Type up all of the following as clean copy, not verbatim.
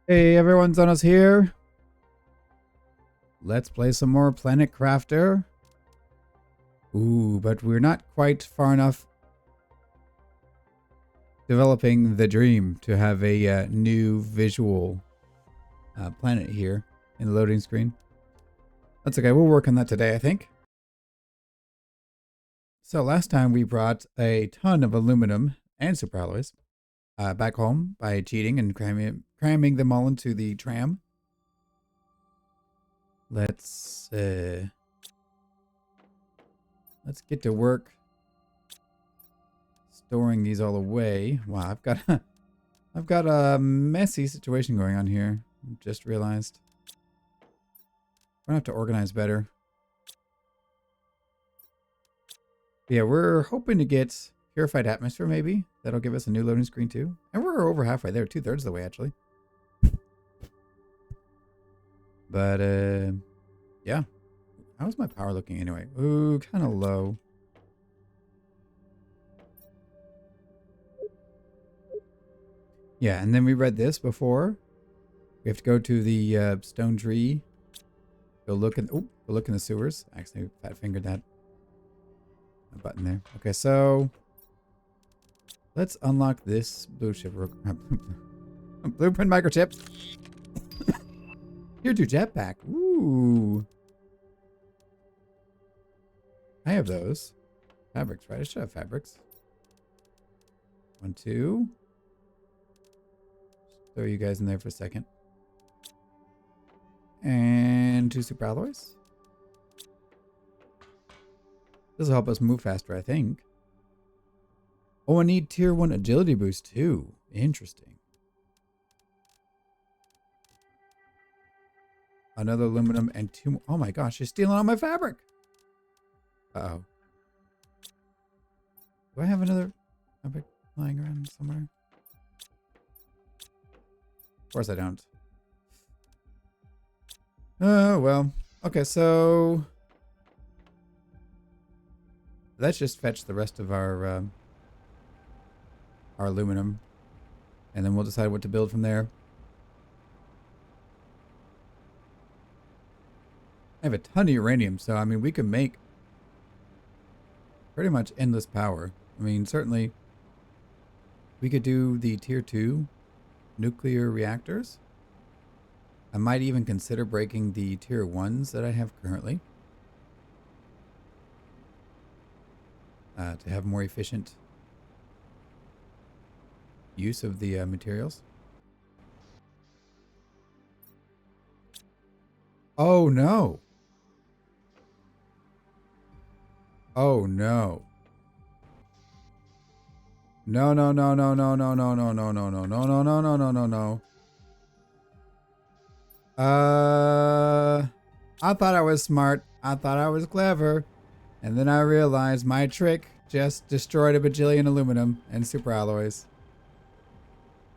Hey everyone, Zhonos here. Let's play some more Planet Crafter. Ooh, but we're not quite far enough developing the dream to have a new visual planet here in the loading screen. That's okay, we'll work on that today, I think. So last time we brought a ton of aluminum and superalloys back home by cheating and cramming them all into the tram. Let's get to work storing these all away. Wow, I've got a messy situation going on here. Just realized. I'm gonna have to organize better. But yeah, we're hoping to get purified atmosphere maybe. That'll give us a new loading screen too. And we're over halfway there, 2/3 of the way actually. But yeah. How's my power looking anyway? Ooh, kind of low. Yeah, and then we read this before. We have to go to the stone tree. Go look in. Oh, go look in the sewers. Actually, fat fingered that button there. Okay, so let's unlock this blue chip. Blueprint microchip. Here to jetpack. Ooh, I have those fabrics, right? I should have fabrics. 1, 2. Throw you guys in there for a second. And 2 superalloys. This will help us move faster, I think. Oh, I need tier 1 agility boost too. Interesting. Another aluminum and 2 more. Oh my gosh, she's stealing all my fabric. Uh-oh. Do I have another fabric lying around somewhere? Of course I don't. Oh, well. Okay, so let's just fetch the rest of our aluminum, and then we'll decide what to build from there. I have a ton of uranium, so I mean we could make pretty much endless power. I mean, certainly we could do the tier 2 nuclear reactors. I might even consider breaking the tier 1s that I have currently to have more efficient use of the materials. Oh no. Oh no. No, no, no, no, no, no, no, no, no, no, no, no, no, no, no, no, no, no. I thought I was smart. I thought I was clever. And then I realized my trick just destroyed a bajillion aluminum and superalloys.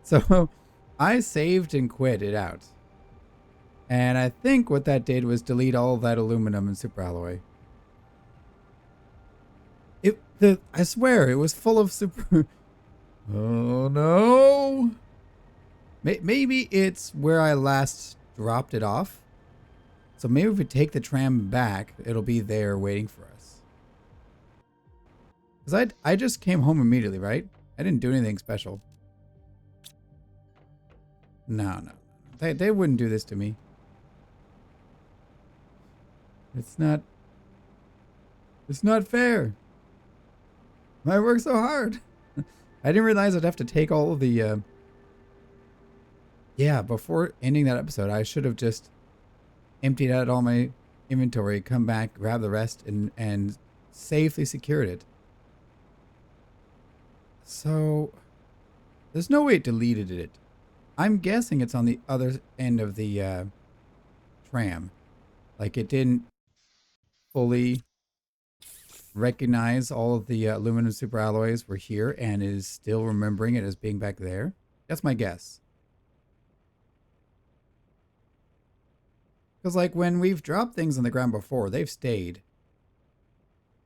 So I saved and quit it out. And I think what that did was delete all of that aluminum and superalloy. I swear, it was full of super... Oh no! Maybe it's where I last dropped it off. So maybe if we take the tram back, it'll be there waiting for us. Because I just came home immediately, right? I didn't do anything special. No, no. They wouldn't do this to me. It's not fair. I worked so hard. I didn't realize I'd have to take all of the... Yeah, before ending that episode, I should have just emptied out all my inventory, come back, grab the rest, and safely secured it. So, there's no way it deleted it. I'm guessing it's on the other end of the tram. Like, it didn't fully recognize all of the aluminum superalloys were here and is still remembering it as being back there. That's my guess. Because, like, when we've dropped things on the ground before, they've stayed.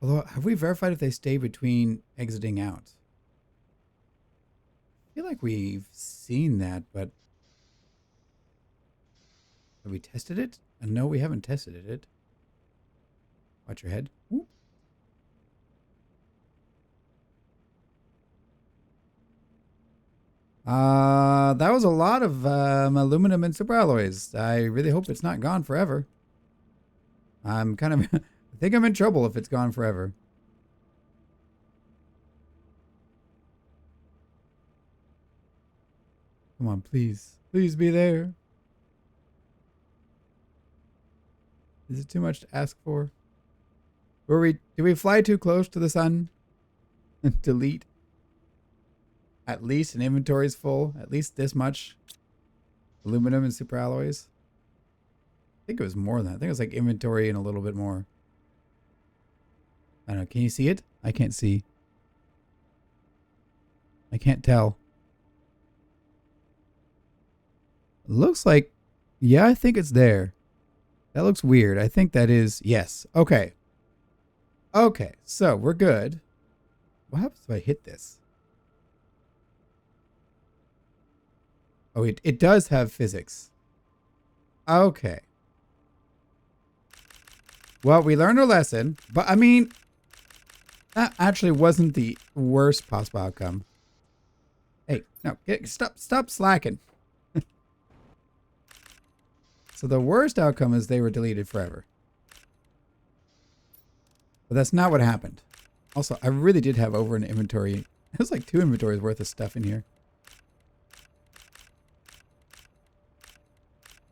Although, have we verified if they stay between exiting out? I feel like we've seen that, but Have we tested it? No, we haven't tested it. Watch your head. Ooh. That was a lot of aluminum and superalloys. I really hope it's not gone forever. I'm kind of... I think I'm in trouble if it's gone forever. Come on, please. Please be there. Is it too much to ask for? Did we fly too close to the sun? Delete. At least an inventory is full. At least this much. Aluminum and superalloys. I think it was more than that. I think it was like inventory and a little bit more. I don't know. Can you see it? I can't see. I can't tell. It looks like... Yeah, I think it's there. That looks weird. I think that is... Yes. Okay. Okay. So, we're good. What happens if I hit this? Oh, it does have physics. Okay. Well, we learned our lesson. But, I mean... That actually wasn't the worst possible outcome. Hey, no. Stop slacking. So the worst outcome is they were deleted forever. But that's not what happened. Also, I really did have over an inventory. It was like 2 inventories worth of stuff in here.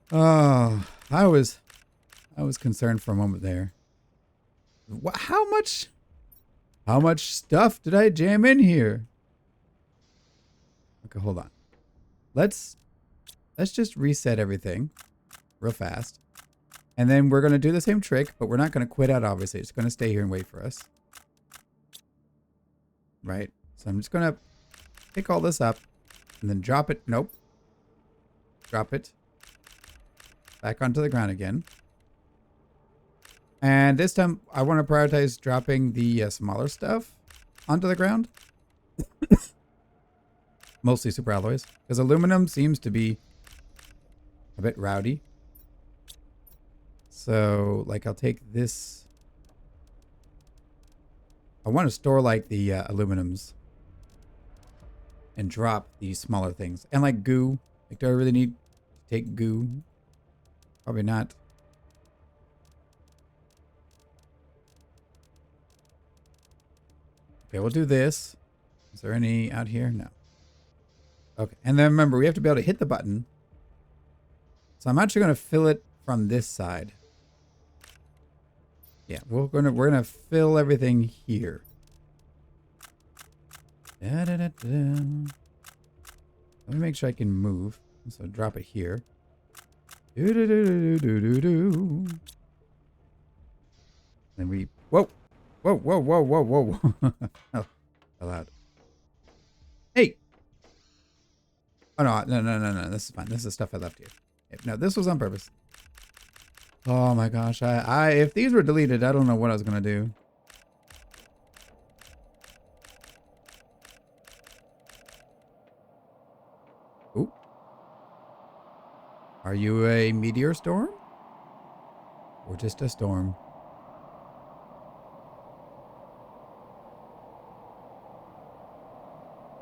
Oh, I was concerned for a moment there. How much stuff did I jam in here? Okay, hold on. Let's just reset everything real fast. And then we're going to do the same trick, but we're not going to quit out, obviously. It's going to stay here and wait for us. Right? So I'm just going to pick all this up and then drop it. Nope. Drop it. Back onto the ground again. And this time, I want to prioritize dropping the smaller stuff onto the ground. Mostly superalloys. Because aluminum seems to be a bit rowdy. So, like, I'll take this. I want to store, like, the aluminums. And drop these smaller things. And, like, goo. Like, do I really need to take goo? Probably not. Okay, we'll do this. Is there any out here? No. Okay, and then remember, we have to be able to hit the button. So I'm actually going to fill it from this side. Yeah, we're gonna fill everything here. Let me make sure I can move. So drop it here. Then we whoa. Oh, allowed. Hey. Oh no. This is fine. This is stuff I left here. No, this was on purpose. Oh my gosh, if these were deleted, I don't know what I was gonna do. Ooh. Are you a meteor storm? Or just a storm?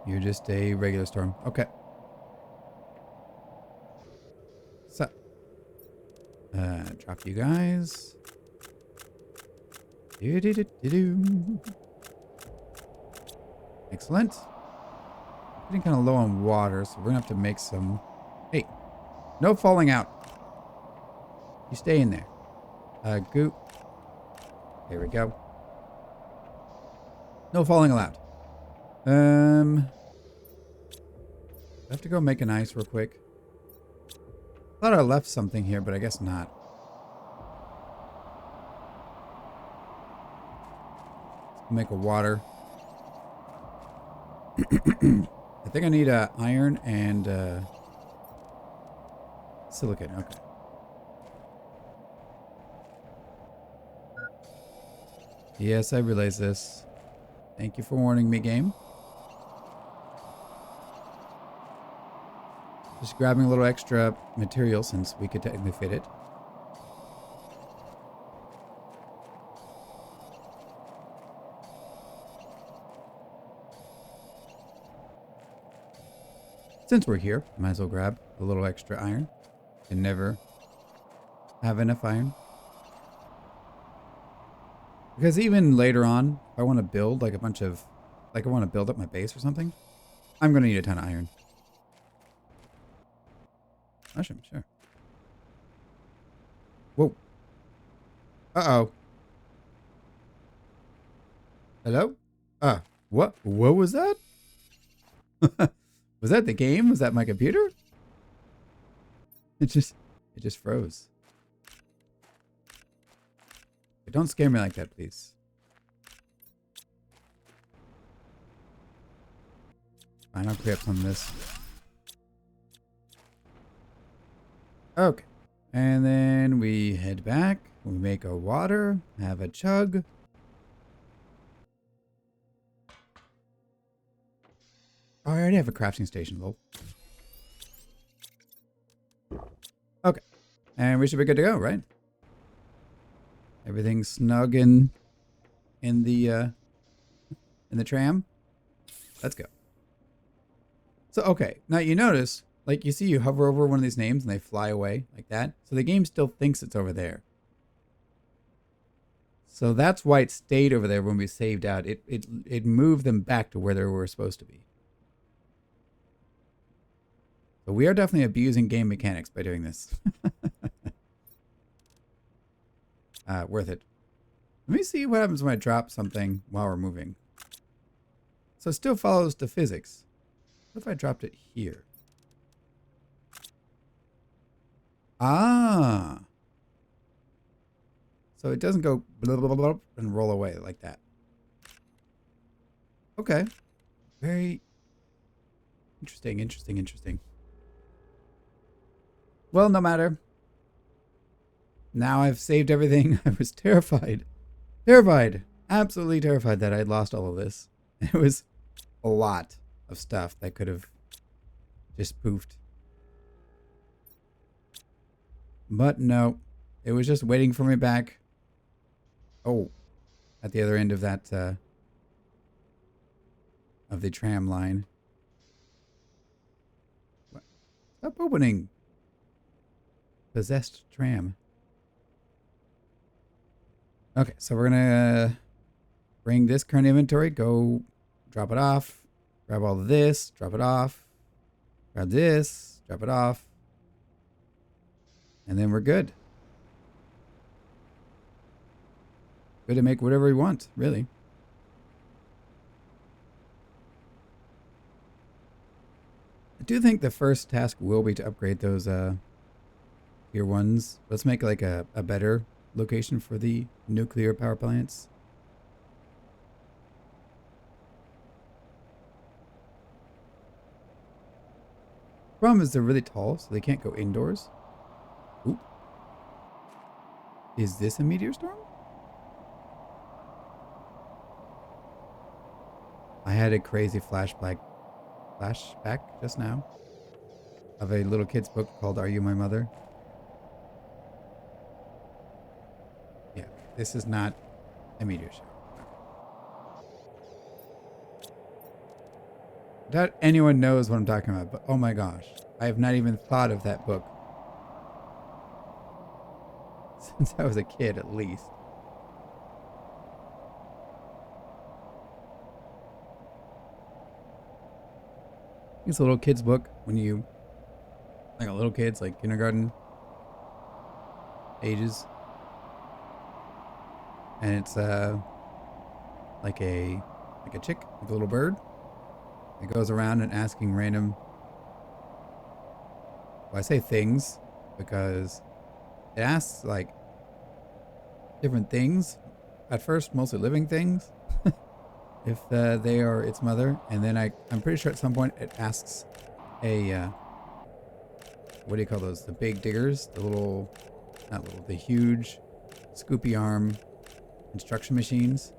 You're just a regular storm. Okay. So. Drop you guys. Excellent. Getting kind of low on water, so we're gonna have to make some. Hey, no falling out. You stay in there. Goop. There we go. No falling allowed. I have to go make an ice real quick. I thought I left something here, but I guess not. Let's make a water. I think I need iron and silicon. Okay. Yes, I realize this. Thank you for warning me, game. Just grabbing a little extra material since we could technically fit it. Since we're here, might as well grab a little extra iron. Can never have enough iron. Because even later on, if I want to build like a bunch of, like I want to build up my base or something, I'm going to need a ton of iron. Mushroom, sure. Whoa. Uh-oh. Hello? What was that? Was that the game? Was that my computer? It just froze. Don't scare me like that, please. Fine, I'll clear up some of this. Okay. And then we head back. We make our water. Have a chug. Oh, I already have a crafting station, lol. Okay. And we should be good to go, right? Everything's snug in the tram. Let's go. So, okay. Now you notice, like you see you hover over one of these names and they fly away like that. So the game still thinks it's over there. So that's why it stayed over there when we saved out. It moved them back to where they were supposed to be. So we are definitely abusing game mechanics by doing this. Worth it. Let me see what happens when I drop something while we're moving. So it still follows the physics. What if I dropped it here? Ah. So it doesn't go blah, blah, blah, blah, and roll away like that. Okay. Very interesting, interesting, interesting. Well, no matter. Now I've saved everything. I was terrified. Terrified. Absolutely terrified that I'd lost all of this. It was a lot of stuff that could have just poofed. But no. It was just waiting for me back. Oh. At the other end of that, of the tram line. What? Stop opening. Possessed tram. Okay, so we're gonna bring this current inventory, go drop it off, grab all of this, drop it off, grab this, drop it off, and then we're good. Good to make whatever we want, really. I do think the first task will be to upgrade those tier ones. Let's make like a better location for the nuclear power plants. Problem is they're really tall, so they can't go indoors. Oop. Is this a meteor storm? I had a crazy flashback just now of a little kid's book called Are You My Mother? Yeah, this is not a meteor shower. Doubt anyone knows what I'm talking about, but oh my gosh, I have not even thought of that book since I was a kid, at least. It's a little kid's book when you, like a little kid's like kindergarten ages, and it's like a chick, like a little bird. It goes around and asking random, well, I say things because it asks like different things. At first, mostly living things, if they are its mother. And then I'm pretty sure at some point it asks a, what do you call those? The big diggers? The little, not little, the huge scoopy arm construction machines.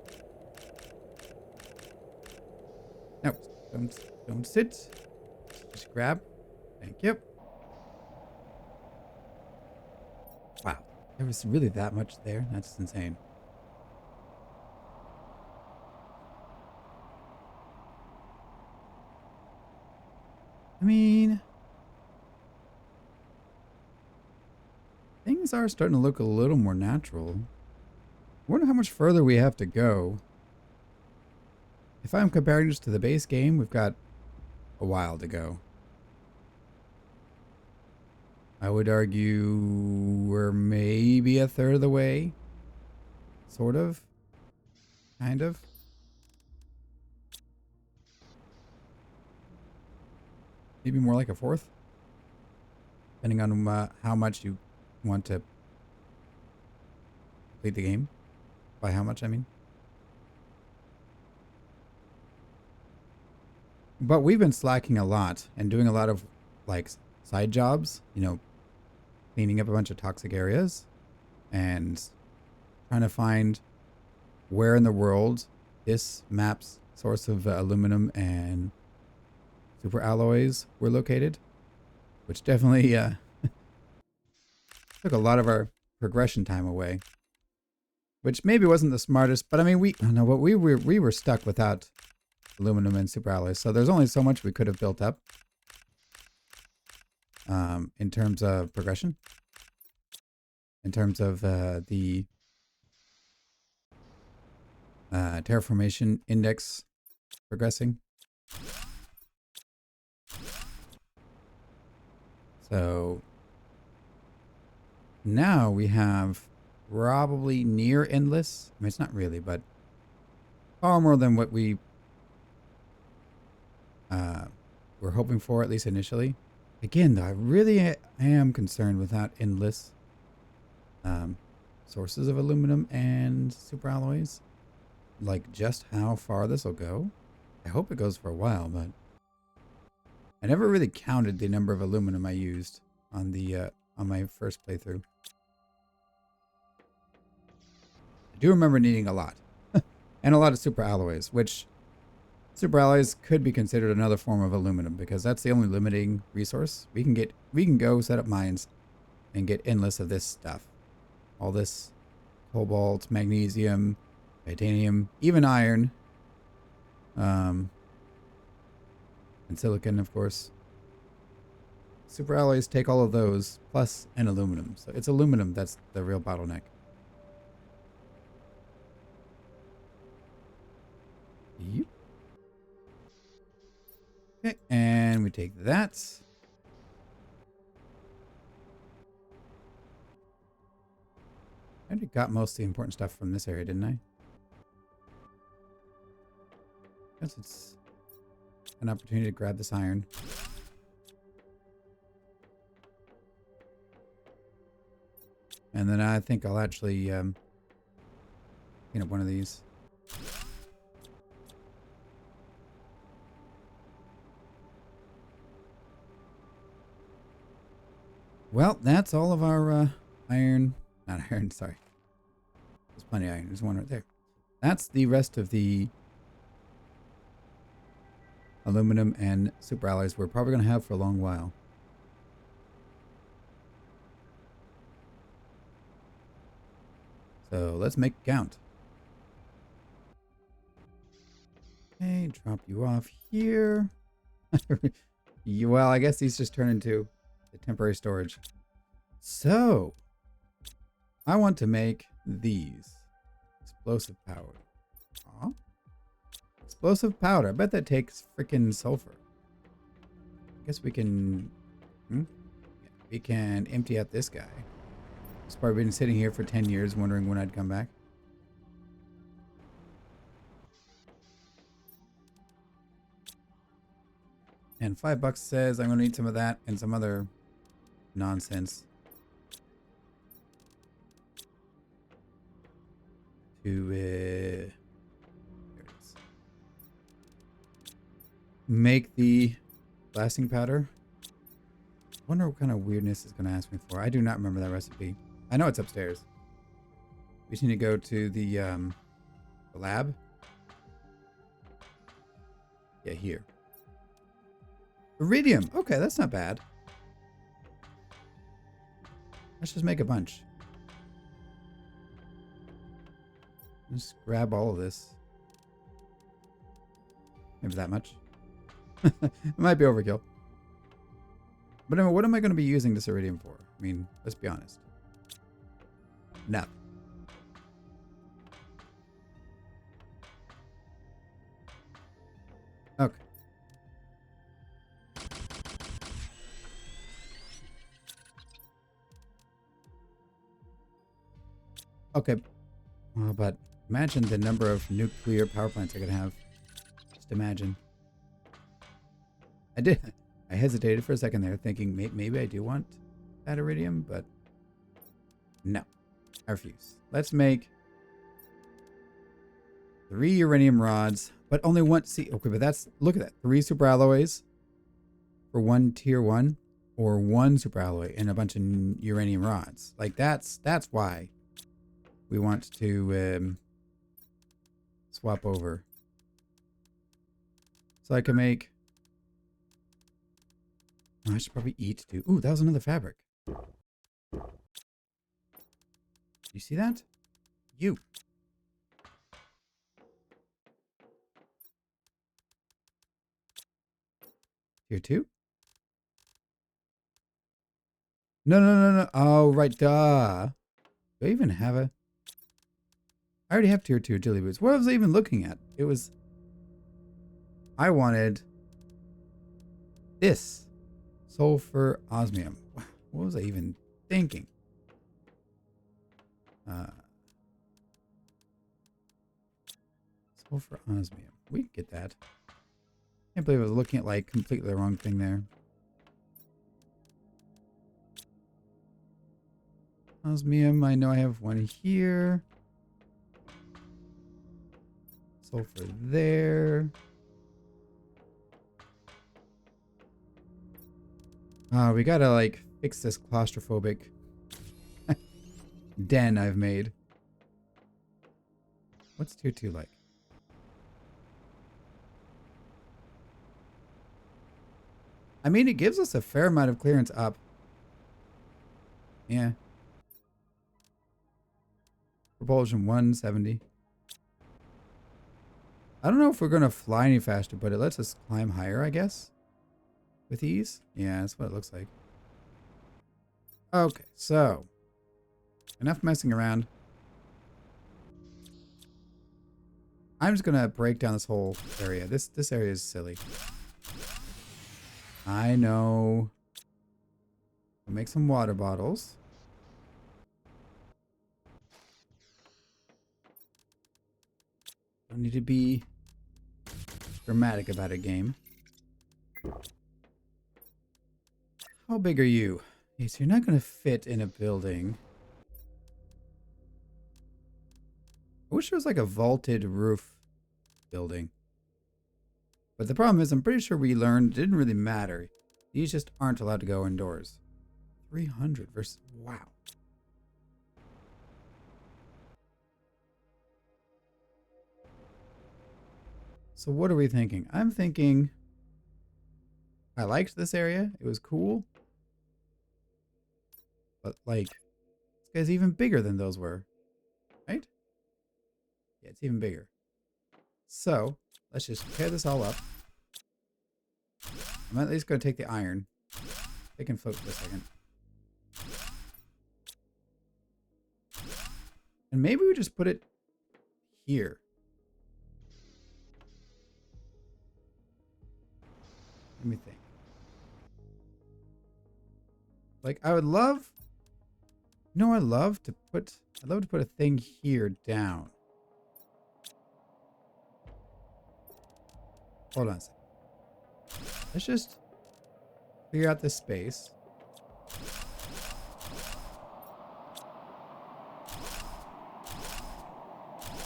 No. Don't sit. Just grab. Thank you. Wow. There was really that much there? That's insane. I mean, things are starting to look a little more natural. I wonder how much further we have to go. If I'm comparing this to the base game, we've got a while to go. I would argue we're maybe a third of the way. Sort of. Kind of. Maybe more like a fourth. Depending on how much you want to complete the game. By how much, I mean. But we've been slacking a lot and doing a lot of like side jobs, you know, cleaning up a bunch of toxic areas and trying to find where in the world this map's source of aluminum and super alloys were located, which definitely took a lot of our progression time away, which maybe wasn't the smartest, but I mean, we were stuck without aluminum and super alloys, so there's only so much we could have built up in terms of progression, in terms of the terraformation index progressing. So now we have probably near endless. I mean, it's not really, but far more than what we were hoping for, at least initially. Again, though, I really am concerned with that endless sources of aluminum and super alloys. Like, just how far this will go. I hope it goes for a while, but I never really counted the number of aluminum I used on the on my first playthrough. I do remember needing a lot. And a lot of super alloys, which super alloys could be considered another form of aluminum because that's the only limiting resource. We can go set up mines and get endless of this stuff. All this cobalt, magnesium, titanium, even iron. And silicon, of course. Super alloys take all of those, plus an aluminum. So it's aluminum that's the real bottleneck. Yep. Okay, and we take that. I already got most of the important stuff from this area, didn't I? Guess it's an opportunity to grab this iron. And then I think I'll actually clean up one of these. Well, that's all of our iron. Not iron, sorry. There's plenty of iron. There's one right there. That's the rest of the aluminum and super alloys we're probably going to have for a long while. So let's make it count. Okay, drop you off here. Well, I guess these just turn into the temporary storage. So, I want to make these. Explosive powder. Aw. Explosive powder. I bet that takes freaking sulfur. I guess we can... Yeah, we can empty out this guy. He's probably been sitting here for 10 years wondering when I'd come back. And $5 says I'm going to need some of that and some other nonsense to there it is. Make the blasting powder. I wonder what kind of weirdness it's going to ask me for. I do not remember that recipe. I know it's upstairs. We just need to go to the lab. Yeah, here. Iridium. Okay, that's not bad. Let's just make a bunch. Just grab all of this. Maybe that much. It might be overkill. But anyway, what am I going to be using this iridium for? I mean, let's be honest. Nothing. Okay. Okay. Well, but imagine the number of nuclear power plants I could have. Just imagine. I hesitated for a second there, thinking maybe I do want that iridium, but no. I refuse. Let's make 3 uranium rods, but only one. See, okay, but that's, look at that. 3 super alloys for 1 tier 1, or 1 super alloy and a bunch of uranium rods. Like that's why we want to swap over. So I can make. Oh, I should probably eat too. Ooh, that was another fabric. You see that? You. Tier 2? No. Oh, right, duh. Do I even have a... I already have tier 2 agility boots. What was I even looking at? It was... I wanted... this. Sulfur osmium. What was I even thinking? Sulfur osmium. We can get that. Can't believe I was looking at like completely the wrong thing there. Osmium, I know I have one here. Sulfur there. We gotta like fix this claustrophobic den I've made. What's tier 2 like? I mean, it gives us a fair amount of clearance up. Yeah. Propulsion 170. I don't know if we're going to fly any faster, but it lets us climb higher, I guess. With ease? Yeah, that's what it looks like. Okay, so. Enough messing around. I'm just going to break down this whole area. This area is silly. I know. I'll make some water bottles. Don't need to be dramatic about a game. How big are you? Okay, so you're not going to fit in a building. I wish there was like a vaulted roof building. But the problem is, I'm pretty sure we learned it didn't really matter. These just aren't allowed to go indoors. 300 versus... Wow. So what are we thinking? I'm thinking... I liked this area. It was cool. But like... This guy's even bigger than those were. Right? Yeah, it's even bigger. So, let's just tear this all up. I'm at least going to take the iron. They can float for a second. And maybe we just put it here. Let me think. Like, I would love... No, I'd love to put a thing here down. Hold on a second. Let's just figure out this space.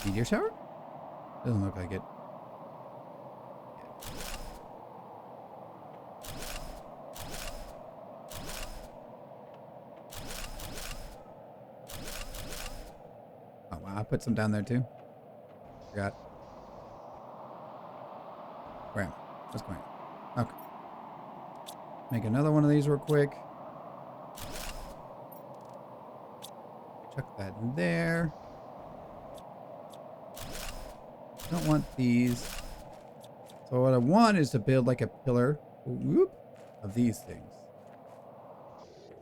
Meteor shower? Doesn't look like it. Oh wow, I put some down there too. Forgot. Where am I? What's going on? Okay. Make another one of these real quick. Chuck that in there. Don't want these. So what I want is to build like a pillar, whoop, of these things. Just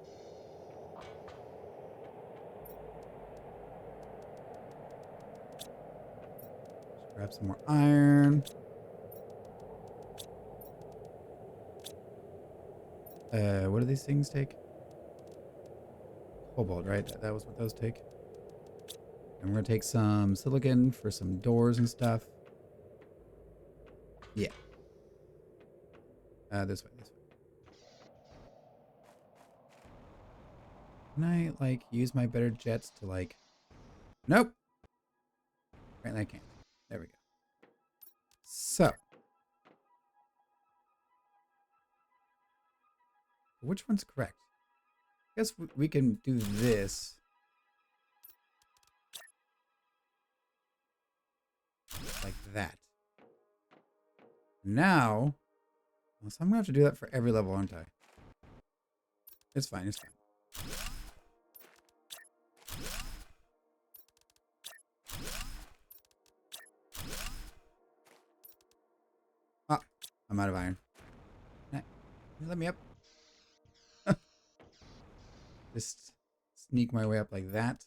grab some more iron. What do these things take? Cobalt, right? That was what those take. And we're gonna take some silicon for some doors and stuff. Yeah. This way, this way. Can I, like, use my better jets to, like... Nope! Apparently I can't. There we go. So. Which one's correct? I guess we can do this. Like that. Now... So I'm going to have to do that for every level, aren't I? It's fine, it's fine. Ah, I'm out of iron. Can you let me up? Just sneak my way up like that.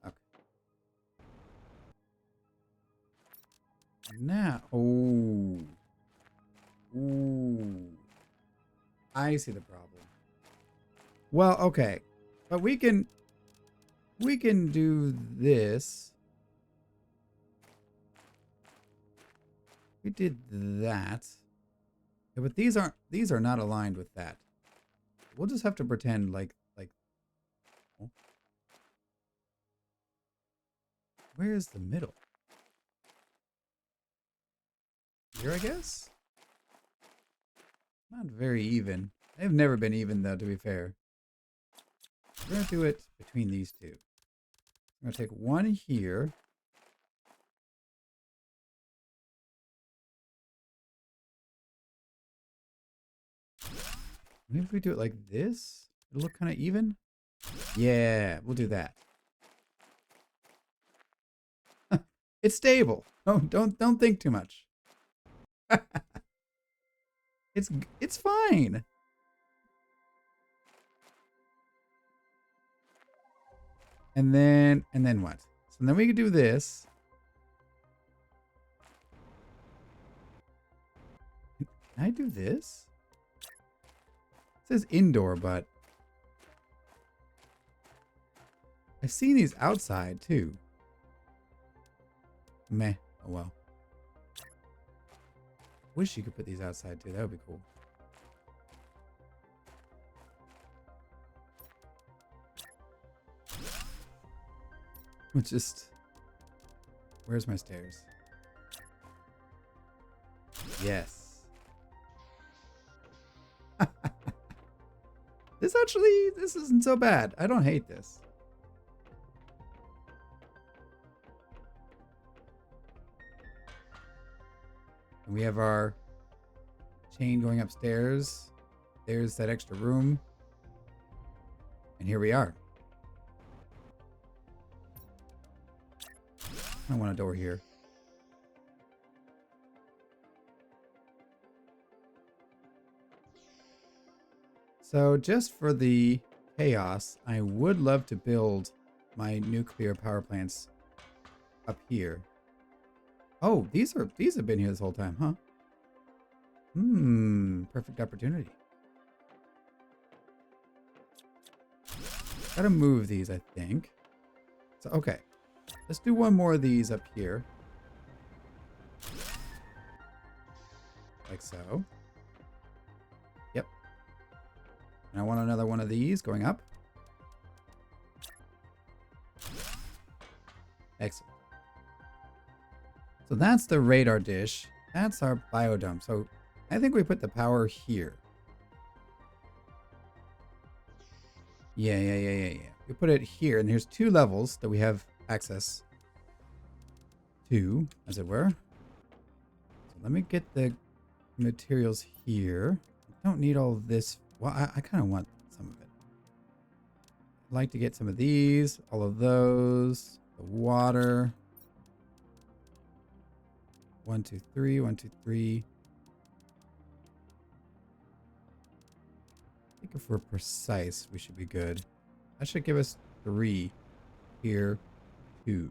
Okay. Now, oh. Ooh. I see the problem. Well, okay. But we can do this. We did that. Yeah, but these are not aligned with that. We'll just have to pretend like oh. Where's the middle? Here, I guess? Not very even. They've never been even, though, to be fair. We're going to do it between these two. I'm going to take one here. Maybe if we do it like this, it'll look kind of even. Yeah, we'll do that. It's stable. Oh, don't think too much. It's fine. And then what? So then we can do this. Can I do this? It says indoor, but I've seen these outside too. Meh. Oh well. Wish you could put these outside too. That would be cool. Just... Where's my stairs? Yes. This isn't so bad. I don't hate this. And we have our chain going upstairs. There's that extra room. And here we are. I want a door here. So just for the chaos, I would love to build my nuclear power plants up here. Oh, these have been here this whole time, huh? Perfect opportunity. Gotta move these, I think. So, okay. Let's do one more of these up here. Like so. Yep. And I want another one of these going up. Excellent. So that's the radar dish. That's our biodome. So I think we put the power here. Yeah. We put it here, and there's two levels that we have access to, as it were. So let me get the materials here. I don't need all of this. Well, I kind of want some of it. I'd like to get some of these, all of those, the water. 1, 2, 3, 1, 2, 3. I think if we're precise, we should be good. That should give us 3 here, 2s.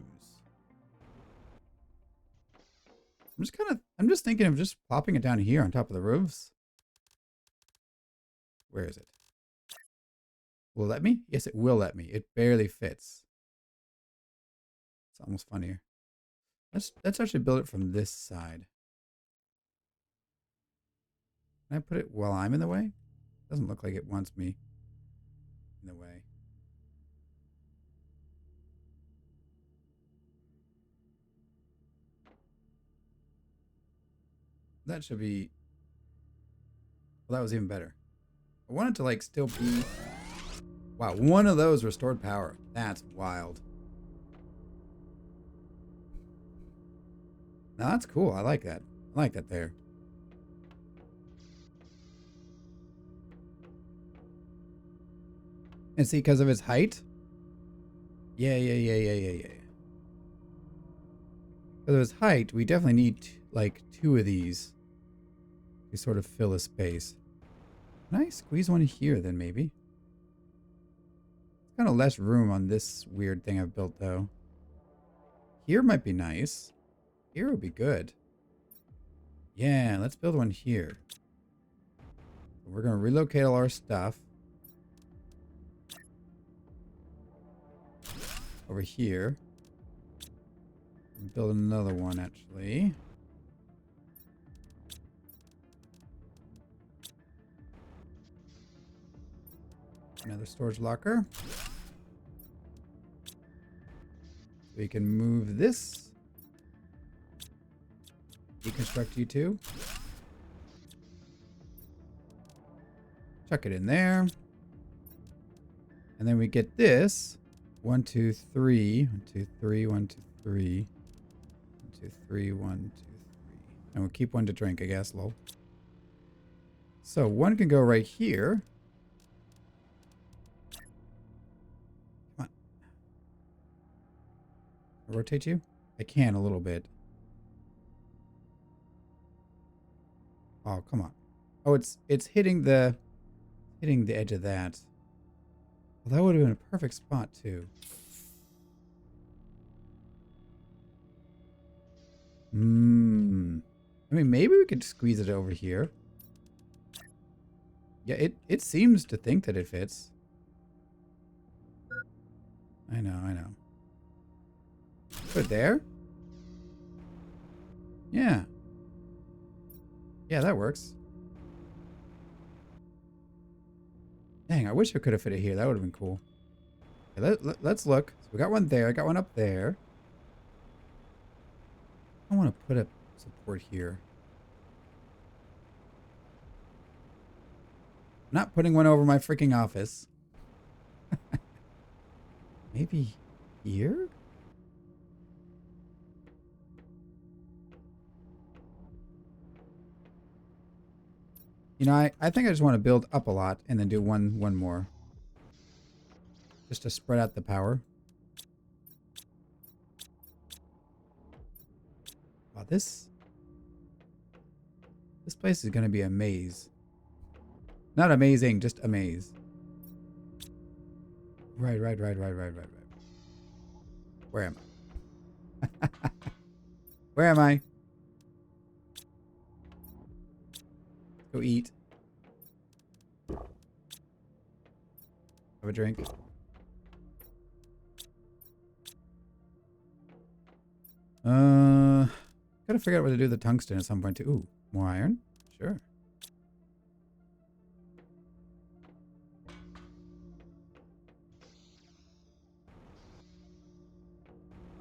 I'm just thinking of just plopping it down here on top of the roofs. Where is it? Will it let me? Yes, it will let me. It barely fits. It's almost funnier. Let's actually build it from this side. Can I put it while I'm in the way? Doesn't look like it wants me in the way. That should be... Well, that was even better. I want it to like still be... Wow, one of those restored power. That's wild. Now that's cool. I like that. I like that there. And see, because of its height? Yeah. Because of its height, we definitely need like 2 of these to sort of fill a space. Can I squeeze one here then maybe? Kind of less room on this weird thing I've built though. Here might be nice. Here would be good. Yeah, let's build one here. We're going to relocate all our stuff over here. Build another one actually. Another storage locker. We can move this. Deconstruct you two. Chuck it in there. And then we get this. 1, 2, 3. 1, 2, 3. 1, 2, 3. 1, 2, 3. 1, 2, 3. And we'll keep one to drink, I guess, lol. So one can go right here. Come on. Rotate you? I can a little bit. Oh, come on. Oh, it's hitting the edge of that. Well, that would have been a perfect spot too. I mean, maybe we could squeeze it over here. Yeah, it seems to think that it fits. I know. Put it there? Yeah. Yeah, that works. Dang, I wish I could have fit it here. That would have been cool. Okay, let's look. So we got one there. I got one up there. I want to put a support here. I'm not putting one over my freaking office. Maybe here? You know, I think I just want to build up a lot and then do one more. Just to spread out the power. Wow, this place is going to be a maze. Not amazing, just a maze. Right. Where am I? Where am I? Go eat. Have a drink. Gotta figure out what to do with the tungsten at some point too. Ooh, more iron? Sure.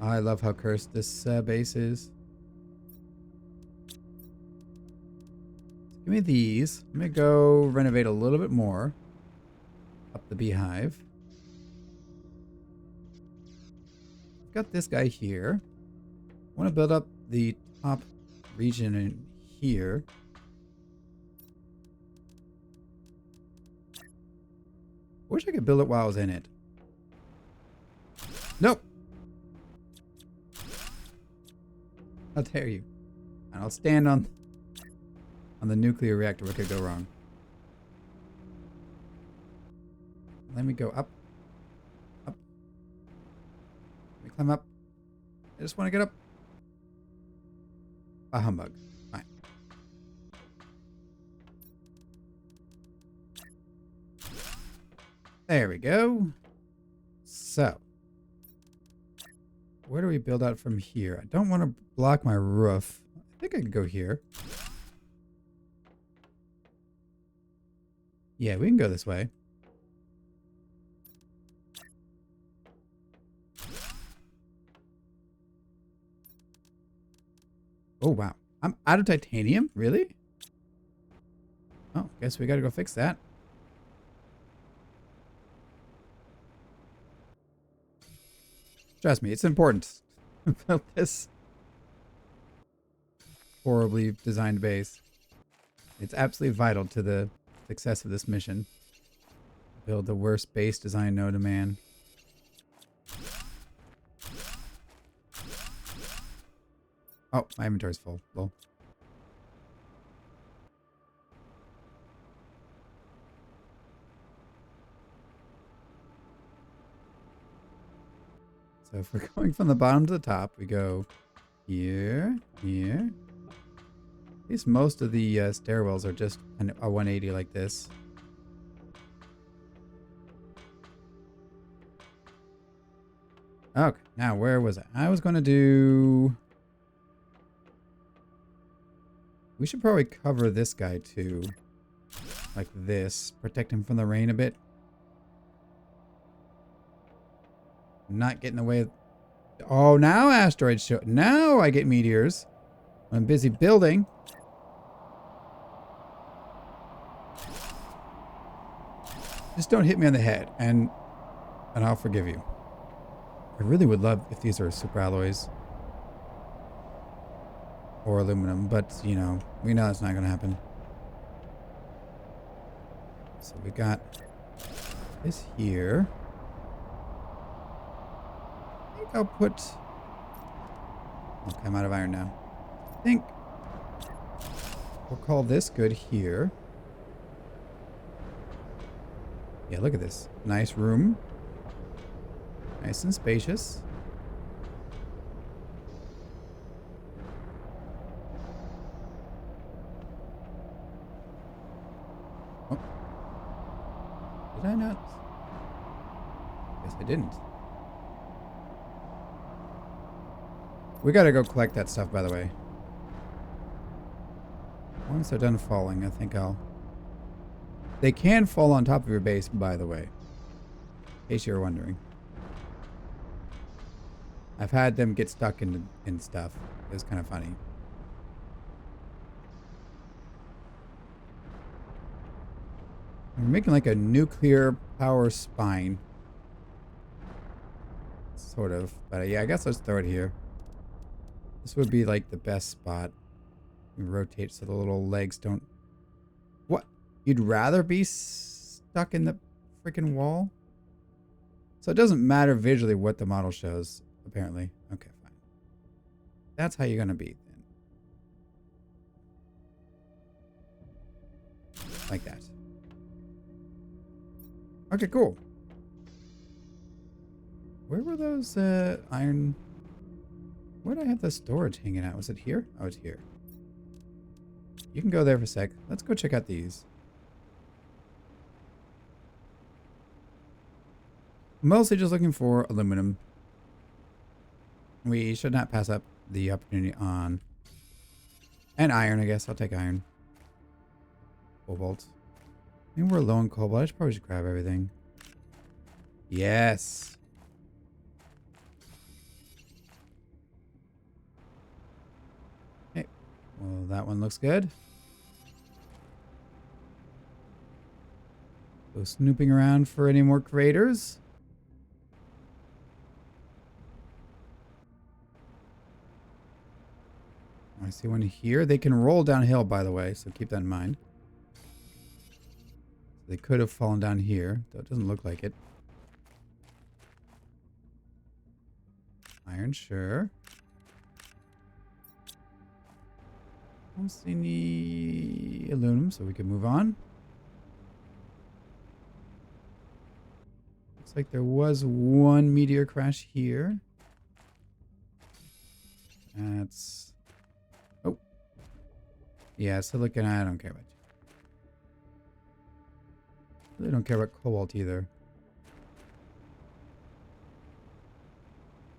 I love how cursed this base is. Give me these. Let me go renovate a little bit more. Up the beehive. Got this guy here. I want to build up the top region in here. I wish I could build it while I was in it. Nope. How dare you? And I'll stand on the nuclear reactor. What could go wrong? Let me go up. Up. Let me climb up. I just want to get up. A humbug. Fine. There we go. So, where do we build out from here? I don't want to block my roof. I think I could go here. Yeah, we can go this way. Oh, wow. I'm out of titanium? Really? Oh, guess we gotta go fix that. Trust me, it's important about this horribly designed base. It's absolutely vital to the success of this mission. Build the worst base design known to man. Oh, my inventory's full. Lol. So if we're going from the bottom to the top, we go here, here. At least most of the stairwells are just a 180 like this. Okay, now where was I? I was going to do... We should probably cover this guy too. Like this. Protect him from the rain a bit. Not get in the way of... Oh, now asteroids show... Now I get meteors. I'm busy building. Just don't hit me on the head, and I'll forgive you. I really would love if these are super alloys. Or aluminum, but, you know, we know it's not going to happen. So we got this here. I think I'll put... Okay, I'm out of iron now. I think we'll call this good here. Yeah, look at this. Nice room. Nice and spacious. Oh. Did I not? Guess I didn't. We gotta go collect that stuff, by the way. Once they're done falling, I think I'll... They can fall on top of your base, by the way. In case you were wondering. I've had them get stuck in stuff. It was kind of funny. We're making like a nuclear power spine. Sort of. But yeah, I guess let's throw it here. This would be like the best spot. We rotate so the little legs don't... What? You'd rather be stuck in the freaking wall? So it doesn't matter visually what the model shows, apparently. Okay, fine. That's how you're going to be then. Like that. Okay, cool. Where were those iron... Where did I have the storage hanging out? Was it here? Oh, it's here. You can go there for a sec. Let's go check out these. Mostly just looking for aluminum. We should not pass up the opportunity on... And iron, I guess. I'll take iron. Cobalt. I think we're low on cobalt. I should probably just grab everything. Yes! Okay. Well, that one looks good. Go snooping around for any more craters. I see one here. They can roll downhill, by the way, so keep that in mind. They could have fallen down here, though it doesn't look like it. Iron, sure. Don't see any aluminum, so we can move on. Looks like there was one meteor crash here. That's... Oh. Yeah, silicon, I don't care about you. Really don't care about cobalt either.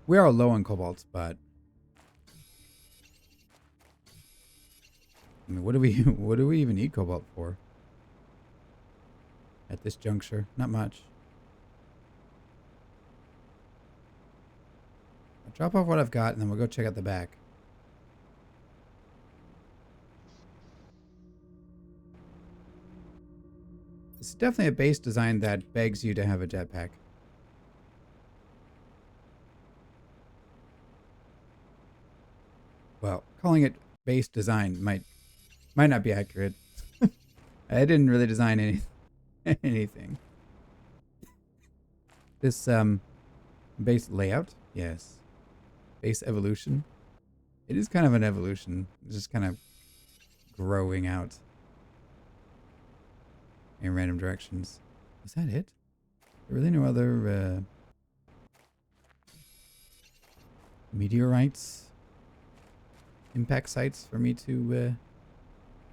We are low on cobalt, but... I mean, what do we even need cobalt for? At this juncture? Not much. I'll drop off what I've got and then we'll go check out the back. It's definitely a base design that begs you to have a jetpack. Well, calling it base design might not be accurate. I didn't really design anything. This base layout, yes. Base evolution. It is kind of an evolution. It's just kind of growing out in random directions. Is that it? There really no other meteorites? Impact sites for me to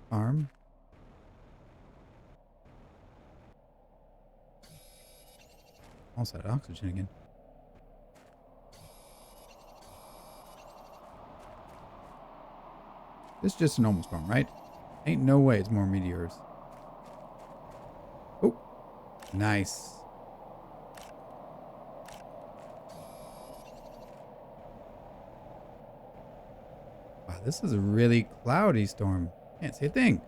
farm? Also had oxygen again. This is just a normal storm, right? Ain't no way it's more meteors. Oh, nice. Wow, this is a really cloudy storm. Can't see a thing.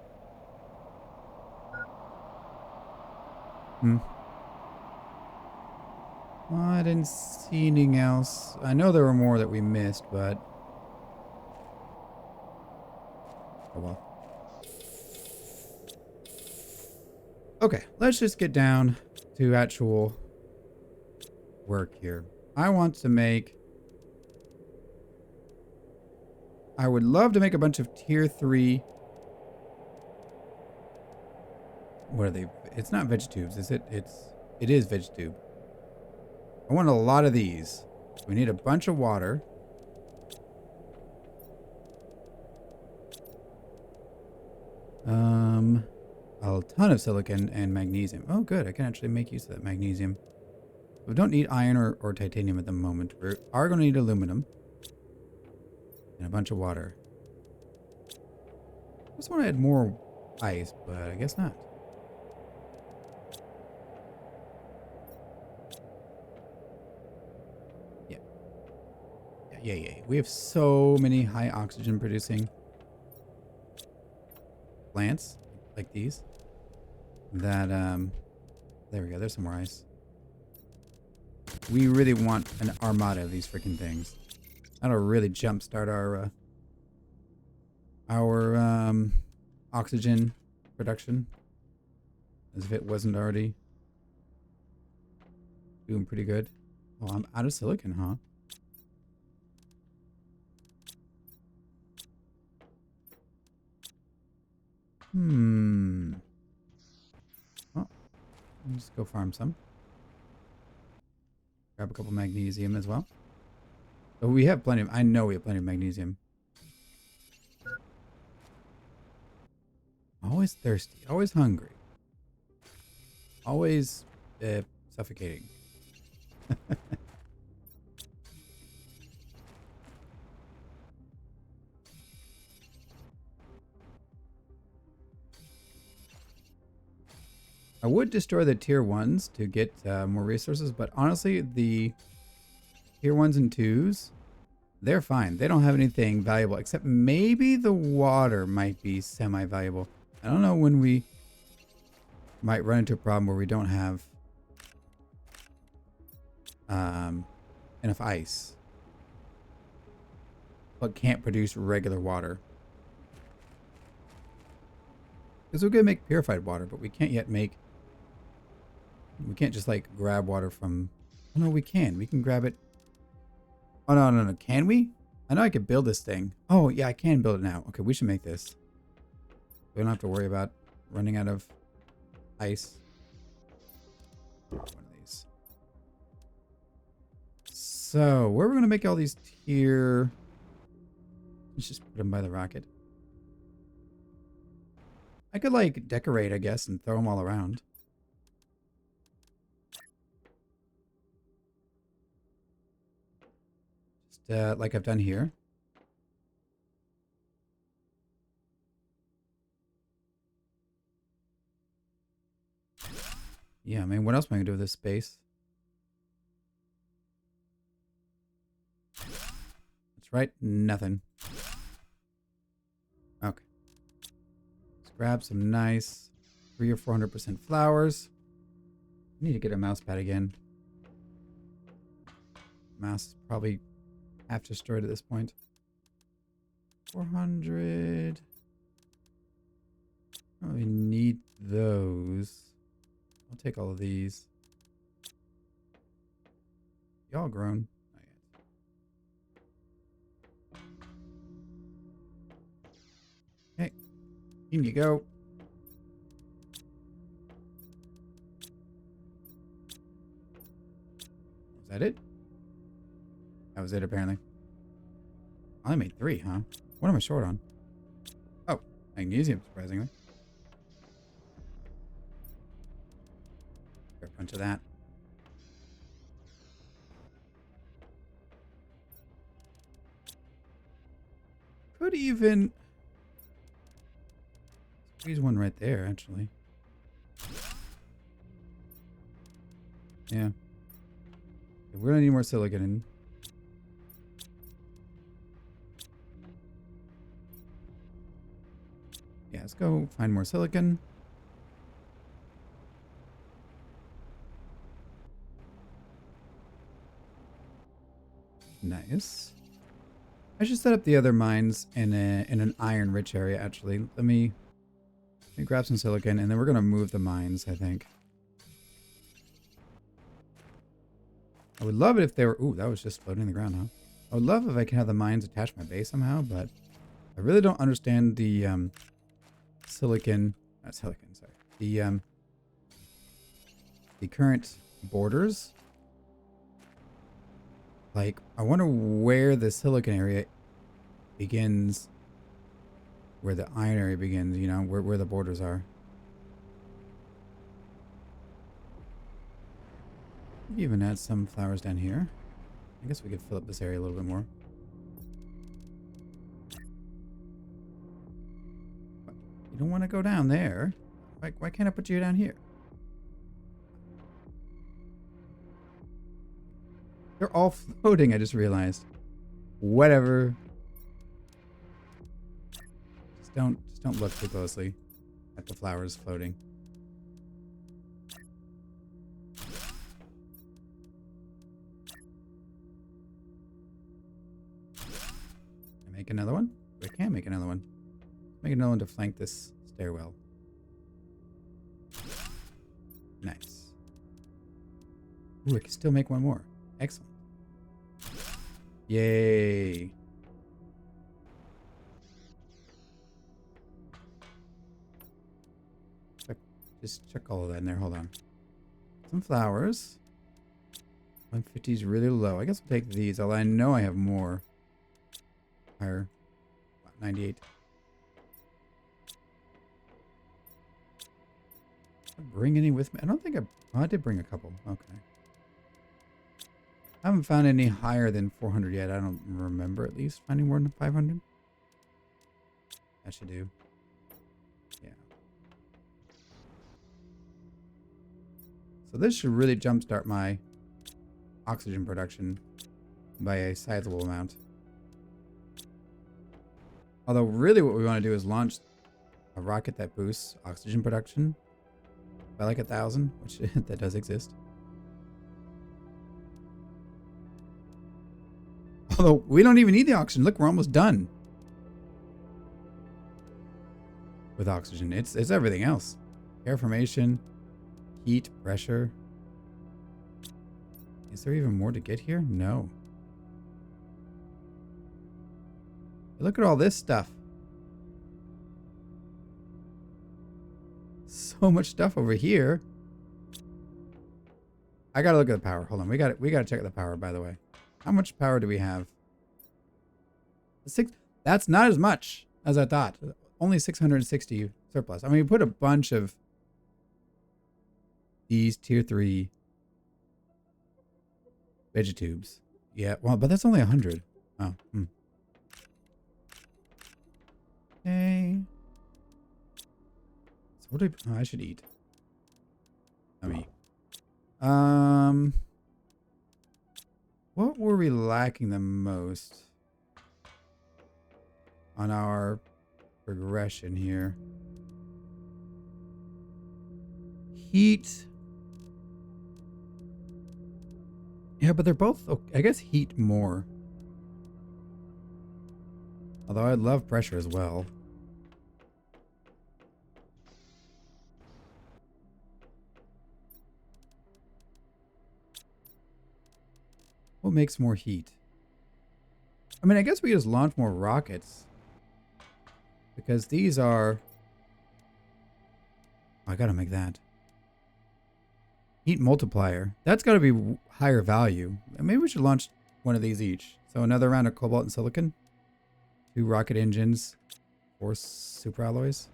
Well, I didn't see anything else. I know there were more that we missed, but... Oh well. Okay, let's just get down to actual work here. I want to make... I would love to make a bunch of tier 3... What are they? It's not vegetubes, is it? It is vegetube. I want a lot of these. We need a bunch of water. A ton of silicon and magnesium. Oh, good. I can actually make use of that magnesium. We don't need iron or titanium at the moment. We are going to need aluminum. And a bunch of water. I just want to add more ice, but I guess not. Yeah. We have so many high oxygen producing plants like these that there we go. There's some more ice. We really want an armada of these freaking things. That'll really jumpstart our oxygen production, as if it wasn't already doing pretty good. Oh, I'm out of silicon, huh? Well, let's go farm some. Grab a couple magnesium as well. Oh, we have plenty of... I know we have plenty of magnesium. Always thirsty. Always hungry. Always suffocating. I would destroy the tier 1s to get more resources, but honestly, the tier 1s and 2s, they're fine. They don't have anything valuable, except maybe the water might be semi-valuable. I don't know when we might run into a problem where we don't have enough ice, but can't produce regular water. Because we're going to make purified water, but we can't yet make We can't just like grab water from... Oh, no, we can. We can grab it. Oh, no, no, no. Can we? I know I could build this thing. Oh, yeah, I can build it now. Okay, we should make this. We don't have to worry about running out of ice. One of these. So, where are we going to make all these tier... Let's just put them by the rocket. I could, like, decorate, I guess, and throw them all around. Just like I've done here. Yeah, I mean, what else am I going to do with this space? That's right, nothing. Okay. Let's grab some nice 300 or 400% flowers. I need to get a mouse pad again. Mouse is probably half destroyed at this point. 400. I don't really need those. I'll take all of these. Y'all grown. Okay. In you go. Is that it? That was it, apparently. I only made 3, huh? What am I short on? Oh, magnesium, surprisingly. Got a bunch of that. Could even squeeze one right there, actually. Yeah. We're gonna need more silicon in. Yeah, let's go find more silicon. Nice. I should set up the other mines in an iron-rich area, actually. Let me grab some silicon, and then we're going to move the mines, I think. I would love it if they were... Ooh, that was just floating in the ground, huh? I would love if I could have the mines attach my base somehow, but I really don't understand the silicon... Not silicon, sorry. The current borders. Like, I wonder where the silicon area begins, where the iron area begins, you know, where the borders are. Maybe even add some flowers down here. I guess we could fill up this area a little bit more. You don't want to go down there. Why can't I put you down here? They're all floating, I just realized. Whatever. Just don't look too closely at the flowers floating. Can I make another one? I can make another one. Make another one to flank this stairwell. Nice. Ooh, I can still make one more. Excellent. Yay. Just check all of that in there. Hold on. Some flowers. 150 is really low. I guess I'll take these, although I know I have more. Higher. 98. Did I bring any with me? I don't think I did bring a couple. Okay. I haven't found any higher than 400 yet. I don't remember at least finding more than 500. That should do. Yeah. So this should really jumpstart my oxygen production by a sizable amount. Although really what we want to do is launch a rocket that boosts oxygen production by like 1,000, which that does exist. Although we don't even need the oxygen. Look, we're almost done with oxygen. It's everything else. Air formation, heat, pressure. Is there even more to get here? No. Look at all this stuff. So much stuff over here. I gotta look at the power. Hold on. We gotta check the power, by the way. How much power do we have? That's not as much as I thought. Only 660 surplus. I mean, we put a bunch of these tier 3 Vegetubes. Yeah, well, but that's only 100. Oh. Okay. So what do I should eat? What were we lacking the most on our progression here? Heat. Yeah, but they're both, I guess, heat more. Although I'd love pressure as well. What makes more heat? I mean, I guess we just launch more rockets. Because these are... Oh, I gotta make that. Heat multiplier. That's gotta be higher value. Maybe we should launch one of these each. So another round of cobalt and silicon. 2 rocket engines. 4 super alloys.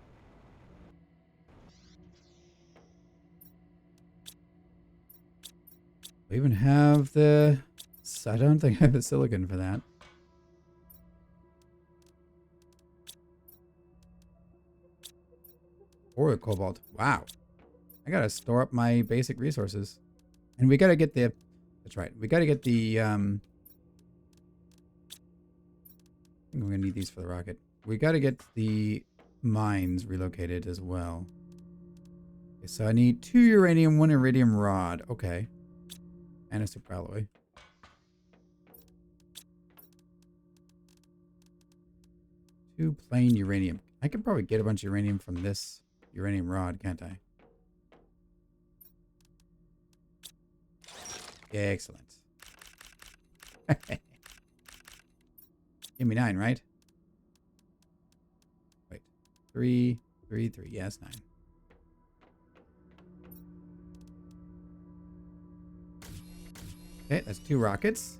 We even have the... I don't think I have the silicon for that. Or the cobalt. Wow. I gotta store up my basic resources. And we gotta get the... That's right. We gotta get the... I think we're gonna need these for the rocket. We gotta get the mines relocated as well. Okay, so I need 2 uranium, 1 iridium rod. Okay. And a superalloy. 2 plain uranium. I could probably get a bunch of uranium from this uranium rod, can't I? Excellent. Give me 9, right? Wait. 3, 3, 3. Yes, 9. Okay, that's 2 rockets.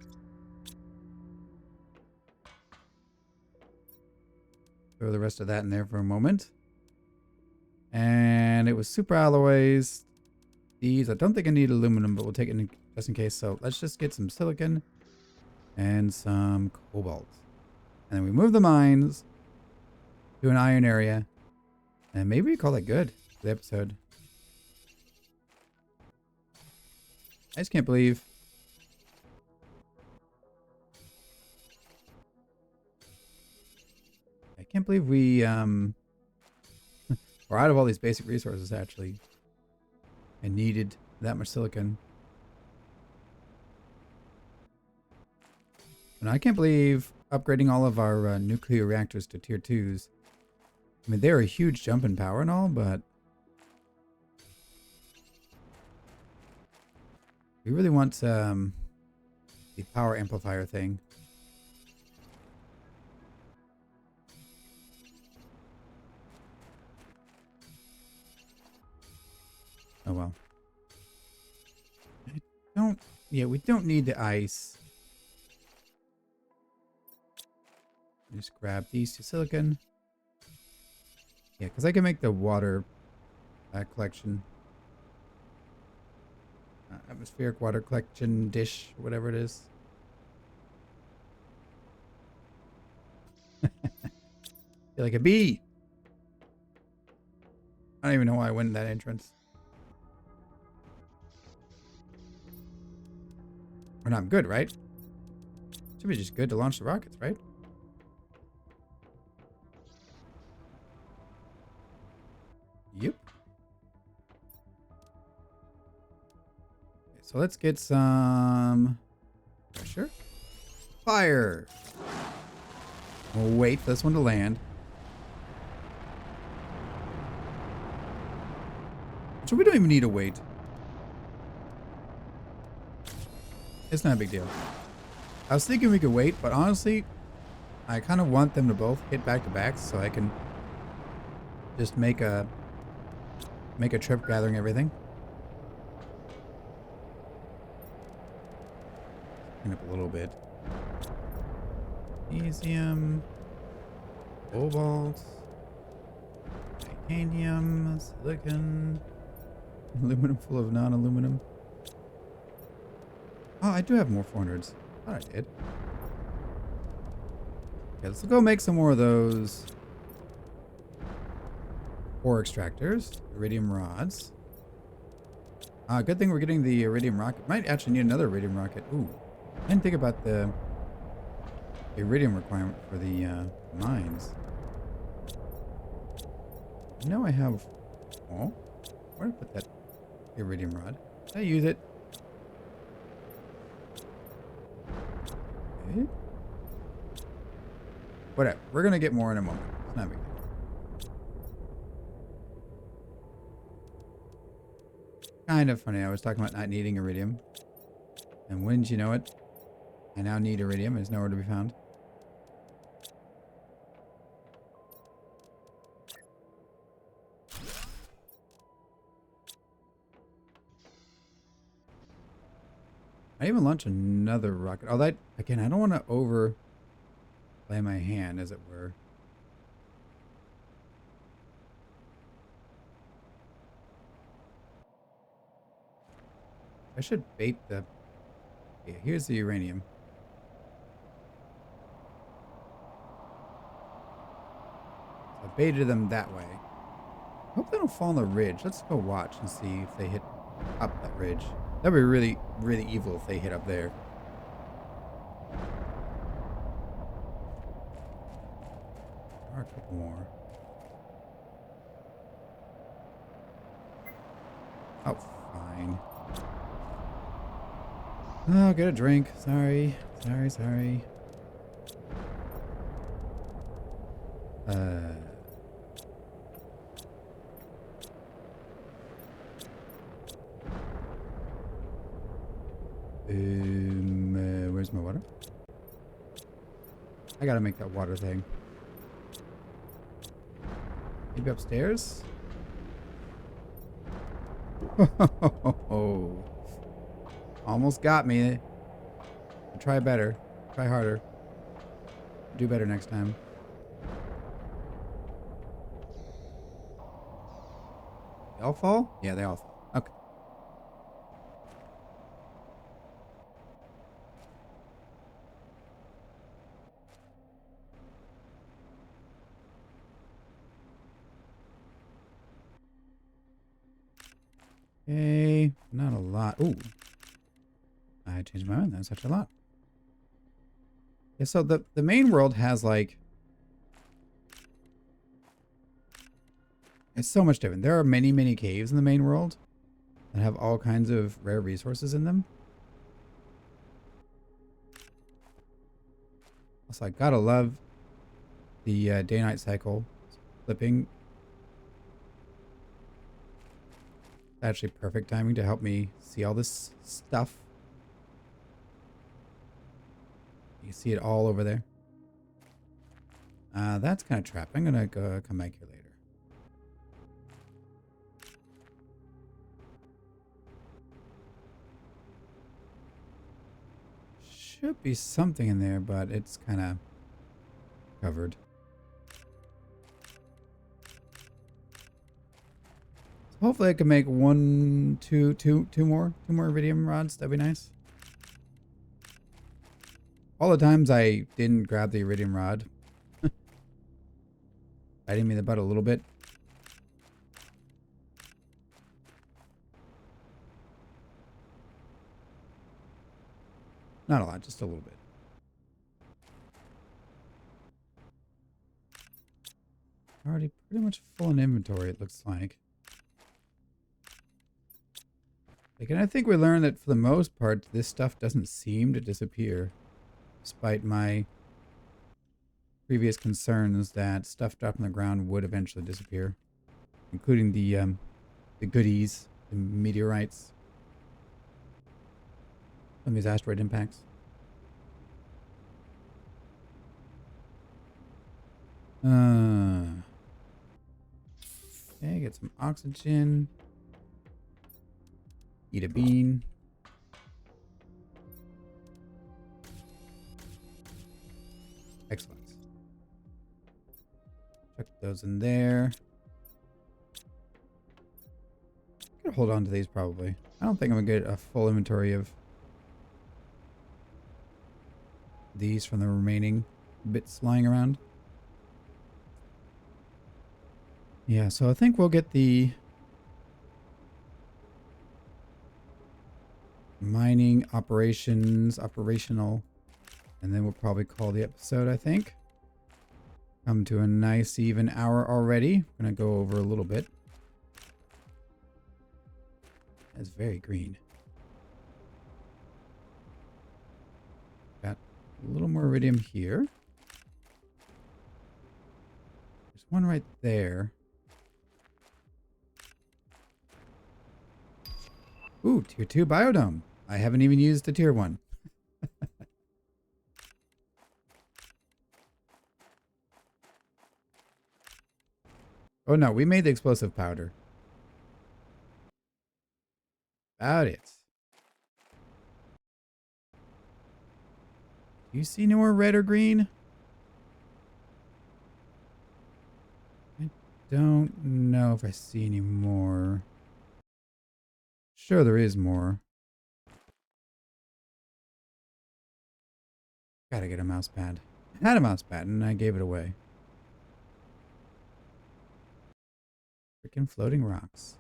Throw the rest of that in there for a moment. And it was super alloys. These, I don't think I need aluminum, but we'll take it in just in case. So let's just get some silicon and some cobalt. And then we move the mines to an iron area. And maybe we call it good for the episode. I just can't believe... I can't believe we, we're out of all these basic resources, actually. I needed that much silicon. And I can't believe upgrading all of our nuclear reactors to tier 2s. I mean, they're a huge jump in power and all, but... we really want the power amplifier thing. Oh well. Yeah, we don't need the ice. Just grab these 2 silicon. Yeah, because I can make the water collection. Atmospheric water collection dish, whatever it is. Feel like a bee. I don't even know why I went in that entrance. Or not good, right? Should be just good to launch the rockets, right? Yep. Okay, so let's get some pressure. Fire. We'll wait for this one to land. So we don't even need to wait. It's not a big deal. I was thinking we could wait, but honestly, I kind of want them to both hit back to back so I can just make a trip gathering everything. Clean up a little bit. Magnesium, cobalt, titanium, silicon, aluminum full of non-aluminum. Oh, I do have more 400s. Thought I did. Okay, let's go make some more of those ore extractors, iridium rods. Good thing we're getting the iridium rocket. Might actually need another iridium rocket. Ooh, I didn't think about the iridium requirement for the mines. I know I have. Oh, where did I put that iridium rod? Did I use it? Okay. Whatever. We're gonna get more in a moment. It's not a big deal. Kind of funny. I was talking about not needing iridium, and wouldn't you know it, I now need iridium. It's nowhere to be found. I even launch another rocket. Oh, that again. I don't want to overplay my hand, as it were. I should bait the. Okay, here's the uranium. So I baited them that way. Hope they don't fall on the ridge. Let's go watch and see if they hit up that ridge. That'd be really, really evil if they hit up there. Or a couple more. Oh, fine. Oh, get a drink. Sorry. Sorry. Where's my water? I gotta make that water thing. Maybe upstairs? Oh, almost got me. Try better. Try harder. Do better next time. They all fall? Yeah, they all fall. Okay. Okay, not a lot. Ooh. I changed my mind. That's such a lot. Yeah, so the main world has like... It's so much different. There are many, many caves in the main world that have all kinds of rare resources in them. Also, I gotta love the day-night cycle flipping. Actually perfect timing to help me see all this stuff. You see it all over there. That's kind of trapped. I'm gonna go come back here later. Should be something in there, but it's kind of covered. So hopefully I can make two more iridium rods. That'd be nice. All the times I didn't grab the iridium rod, biting me in the butt a little bit. Not a lot, just a little bit. Already pretty much full in inventory, it looks like. And I think we learned that for the most part, this stuff doesn't seem to disappear, despite my previous concerns that stuff dropped on the ground would eventually disappear, including the goodies, the meteorites. Some of these asteroid impacts. Okay, get some oxygen. Eat a bean. Excellent. Chuck those in there. I'm gonna hold on to these probably. I don't think I'm gonna get a full inventory of these from the remaining bits lying around. Yeah, so I think we'll get the mining operational, and then we'll probably call the episode, I think. Come to a nice even hour already. I'm gonna go over a little bit. That's very green. Got a little more iridium here. There's one right there. Ooh, tier 2 biodome. I haven't even used the tier 1. Oh no, we made the explosive powder. About it. Do you see any more red or green? I don't know if I see any more. Sure, there is more. Gotta get a mouse pad. I had a mouse pad and I gave it away. Freaking floating rocks.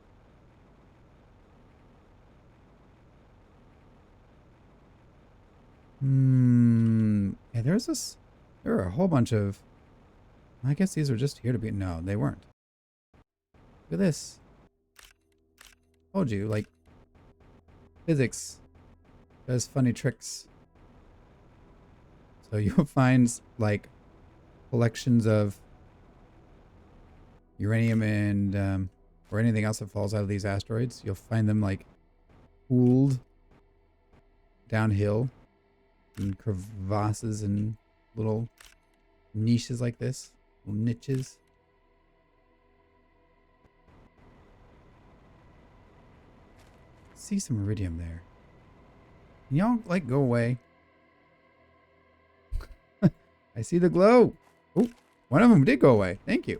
Yeah, there's this. There are a whole bunch of. I guess these are just here to be. No, they weren't. Look at this. Told you, like, physics does funny tricks. So you'll find like collections of uranium and or anything else that falls out of these asteroids. You'll find them like pooled downhill in crevasses and little niches like this, little niches. See some iridium there. Can y'all like go away? I see the glow. Oh, one of them did go away. Thank you.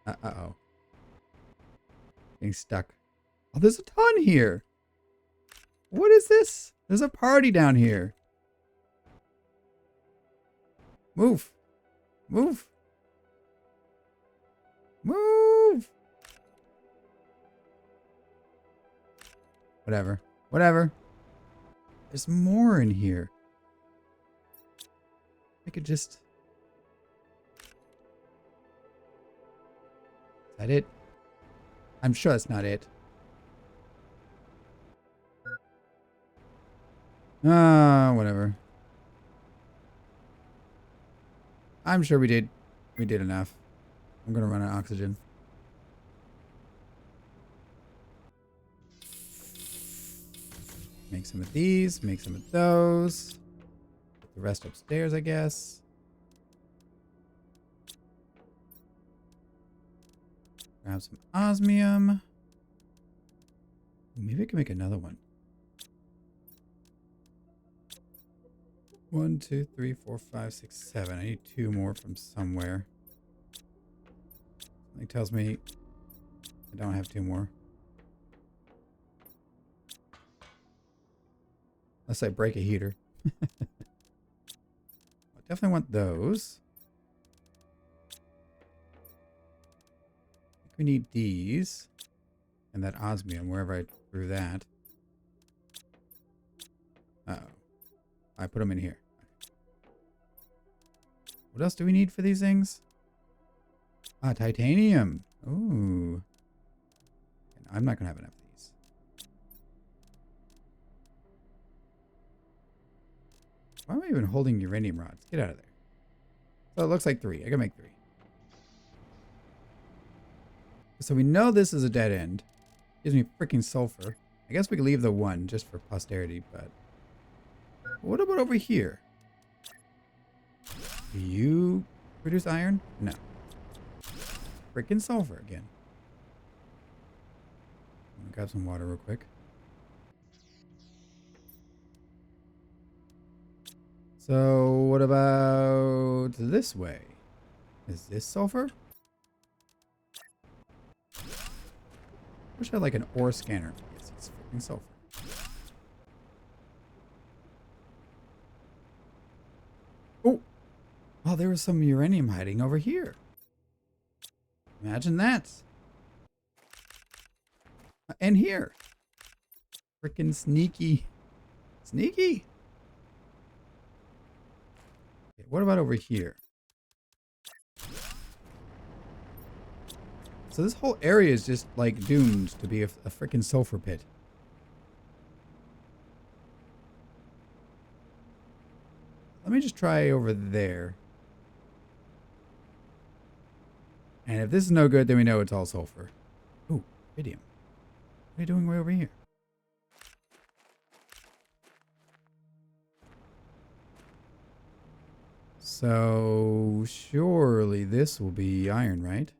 Uh-oh. Getting stuck. Oh, there's a ton here. What is this? There's a party down here. Move. Move. Move. Whatever. Whatever. There's more in here. I could just... Is that it? I'm sure that's not it. Whatever. I'm sure we did enough. I'm gonna run out of oxygen. Make some of these, make some of those. Put the rest upstairs, I guess. Grab some osmium. Maybe I can make another one. 1, 2, 3, 4, 5, 6, 7. I need 2 more from somewhere. Something tells me I don't have 2 more. Unless I break a heater. I definitely want those. I think we need these. And that osmium, wherever I threw that. Uh-oh. I put them in here. What else do we need for these things? Ah, titanium. Ooh. I'm not going to have enough of these. Why am I even holding uranium rods? Get out of there. So it looks like 3. I can make 3. So we know this is a dead end. Gives me freaking sulfur. I guess we could leave the 1 just for posterity, but What about over here? Do you produce iron? No. Freaking sulfur again. Let me grab some water real quick. So what about this way? Is this sulfur? Wish I had like an ore scanner. Yes, it's freaking sulfur. Oh! Oh, there was some uranium hiding over here. Imagine that. And here. Freaking sneaky. Sneaky. Okay, what about over here? So this whole area is just like doomed to be a freaking sulfur pit. Let me just try over there. And if this is no good, then we know it's all sulfur. Ooh, iridium. What are you doing way over here? So surely this will be iron, right?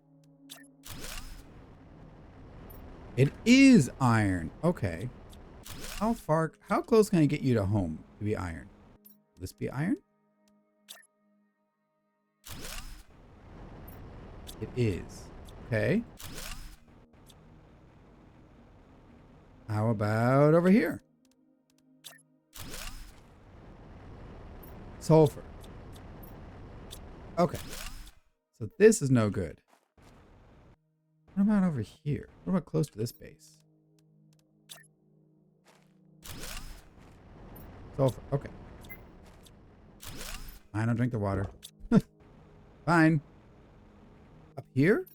It is iron. Okay. How close can I get you to home to be iron? Will this be iron? It is. Okay. How about over here? Sulfur. Okay. So this is no good. What about over here? What about close to this base? Sulfur. Okay. Fine, I'll drink the water. Fine. Up here?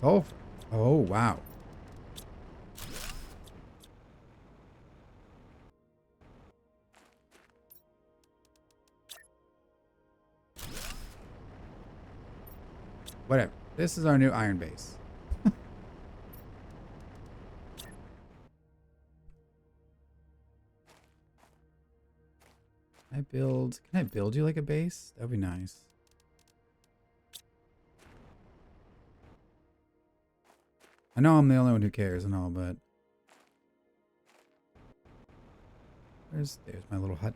Sulfur. Oh, wow. Whatever. This is our new iron base. Can I build you like a base? That'd be nice. I know I'm the only one who cares and all, but there's my little hut.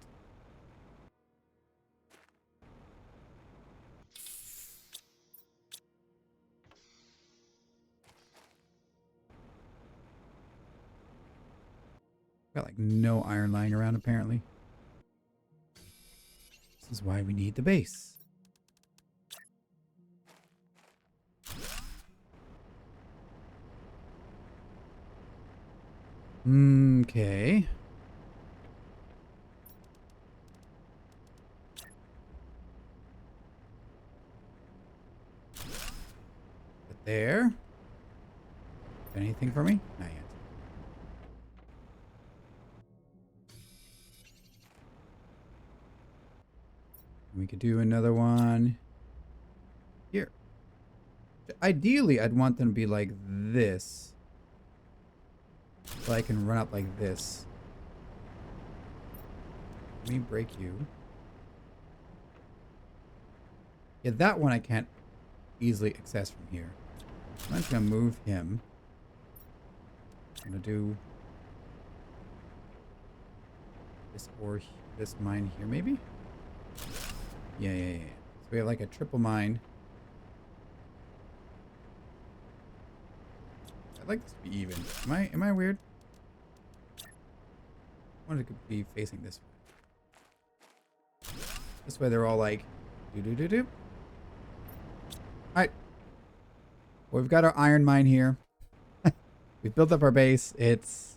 Got like no iron lying around apparently. This is why we need the base. Okay. But there. Anything for me? Not yet. We could do another one here. Ideally, I'd want them to be like this. So I can run up like this. Let me break you. Yeah, that one I can't easily access from here. I'm just gonna move him. I'm gonna do this or this mine here, maybe? Yeah. So we have like a triple mine. I'd like this to be even. Am I weird? I wanted it to be facing this way. This way they're all like do. Alright. Well, we've got our iron mine here. We've built up our base. It's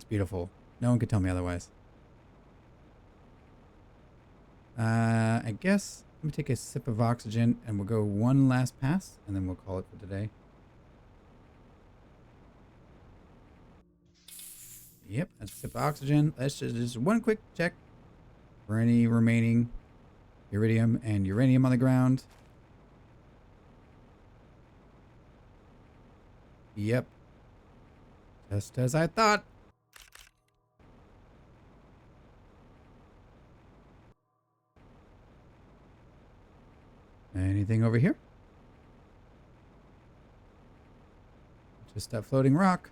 beautiful. No one could tell me otherwise. I guess let me take a sip of oxygen and we'll go one last pass and then we'll call it for today. Yep, that's a sip of oxygen. Let's just one quick check for any remaining iridium and uranium on the ground. Yep. Just as I thought. Anything over here? Just that floating rock.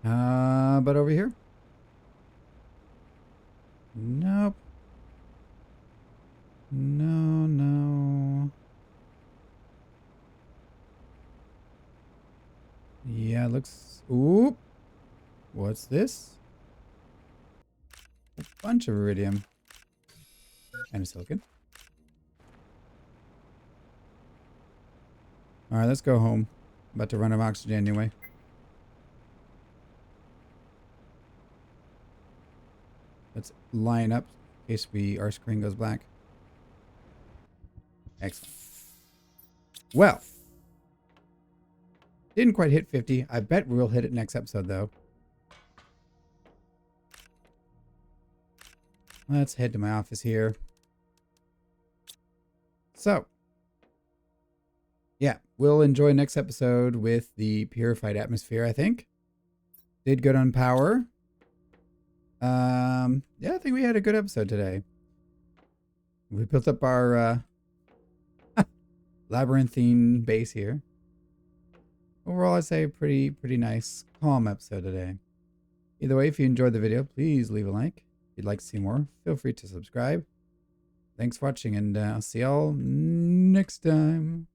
But over here? Nope. No. Yeah, looks... Oop. What's this? A bunch of iridium. And a silicon. Alright, let's go home. About to run out of oxygen anyway. Let's line up in case our screen goes black. Excellent. Well. Didn't quite hit 50. I bet we'll hit it next episode, though. Let's head to my office here. So. Yeah, we'll enjoy next episode with the purified atmosphere, I think. Did good on power. Yeah, I think we had a good episode today. We built up our labyrinthine base here. Overall, I'd say pretty nice, calm episode today. Either way, if you enjoyed the video, please leave a like. If you'd like to see more, feel free to subscribe. Thanks for watching, and I'll see y'all next time.